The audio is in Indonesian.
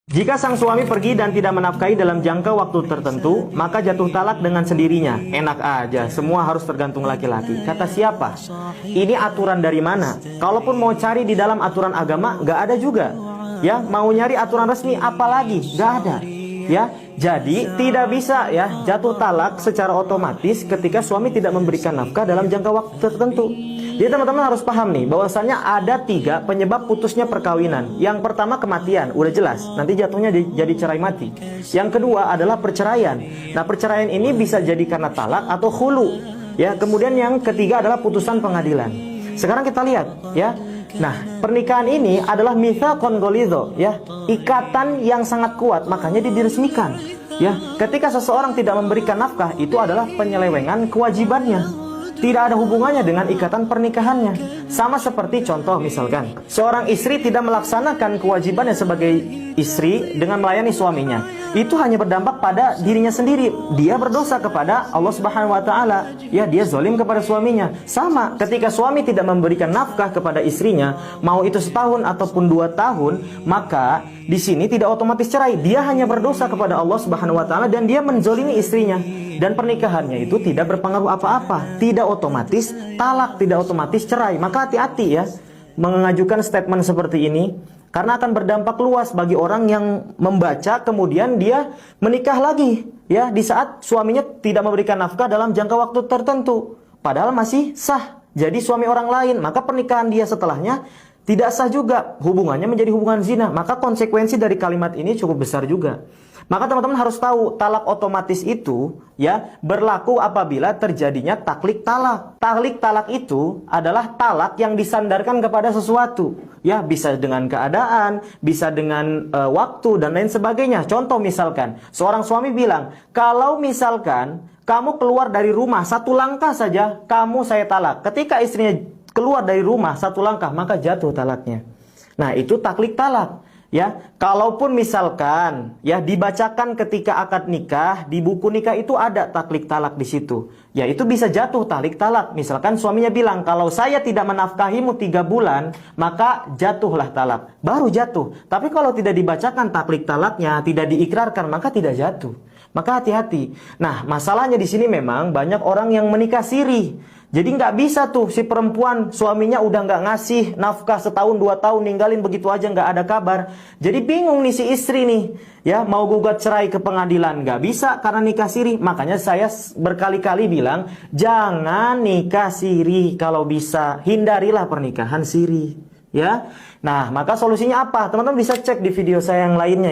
Jika sang suami pergi dan tidak menafkahi dalam jangka waktu tertentu, maka jatuh talak dengan sendirinya. Enak aja, semua harus tergantung laki-laki. Kata siapa? Ini aturan dari mana? Kalaupun mau cari di dalam aturan agama, nggak ada juga. Ya, mau nyari aturan resmi, apalagi? Nggak ada. Ya, jadi tidak bisa ya jatuh talak secara otomatis ketika suami tidak memberikan nafkah dalam jangka waktu tertentu. Jadi teman-teman harus paham nih, bahwasanya ada 3 penyebab putusnya perkawinan. Yang pertama kematian, udah jelas, nanti jatuhnya jadi cerai mati. Yang kedua adalah perceraian. Nah, perceraian ini bisa jadi karena talak atau khulu. Ya, kemudian yang ketiga adalah putusan pengadilan. Sekarang kita lihat, ya. Nah, pernikahan ini adalah mitsaqon ghalidho, ya, ikatan yang sangat kuat, makanya diresmikan. Ya, ketika seseorang tidak memberikan nafkah, itu adalah penyelewengan kewajibannya. Tidak ada hubungannya dengan ikatan pernikahannya. Sama seperti contoh misalkan, seorang istri tidak melaksanakan kewajibannya sebagai istri dengan melayani suaminya. Itu hanya berdampak pada dirinya sendiri. Dia berdosa kepada Allah Subhanahu wa taala. Ya, dia zalim kepada suaminya. Sama ketika suami tidak memberikan nafkah kepada istrinya, mau itu setahun ataupun 2 tahun, maka di sini tidak otomatis cerai. Dia hanya berdosa kepada Allah Subhanahu wa taala dan dia menzalimi istrinya. Dan pernikahannya itu tidak berpengaruh apa-apa, tidak otomatis talak, tidak otomatis cerai. Maka hati-hati ya mengajukan statement seperti ini, karena akan berdampak luas bagi orang yang membaca kemudian dia menikah lagi ya di saat suaminya tidak memberikan nafkah dalam jangka waktu tertentu, padahal masih sah jadi suami orang lain. Maka pernikahan dia setelahnya tidak sah juga, hubungannya menjadi hubungan zina. Maka konsekuensi dari kalimat ini cukup besar juga. Maka teman-teman harus tahu, talak otomatis itu ya berlaku apabila terjadinya taklik talak. Taklik talak itu adalah talak yang disandarkan kepada sesuatu. Ya, bisa dengan keadaan, bisa dengan waktu dan lain sebagainya. Contoh misalkan, seorang suami bilang, kalau misalkan kamu keluar dari rumah 1 langkah saja, kamu saya talak. Ketika istrinya keluar dari rumah 1 langkah, maka jatuh talaknya. Nah, itu taklik talak. Ya, kalaupun misalkan ya dibacakan ketika akad nikah, di buku nikah itu ada taklik talak di situ. Ya, itu bisa jatuh taklik talak. Misalkan suaminya bilang, "Kalau saya tidak menafkahimu 3 bulan, maka jatuhlah talak." Baru jatuh. Tapi kalau tidak dibacakan taklik talaknya, tidak diikrarkan, maka tidak jatuh. Maka hati-hati. Nah, masalahnya di sini memang banyak orang yang menikah siri. Jadi nggak bisa tuh si perempuan suaminya udah nggak ngasih nafkah setahun 2 tahun, ninggalin begitu aja nggak ada kabar. Jadi bingung nih si istri nih, ya mau gugat cerai ke pengadilan nggak bisa karena nikah siri. Makanya saya berkali-kali bilang jangan nikah siri, kalau bisa hindarilah pernikahan siri. Ya, nah maka solusinya apa? Teman-teman bisa cek di video saya yang lainnya.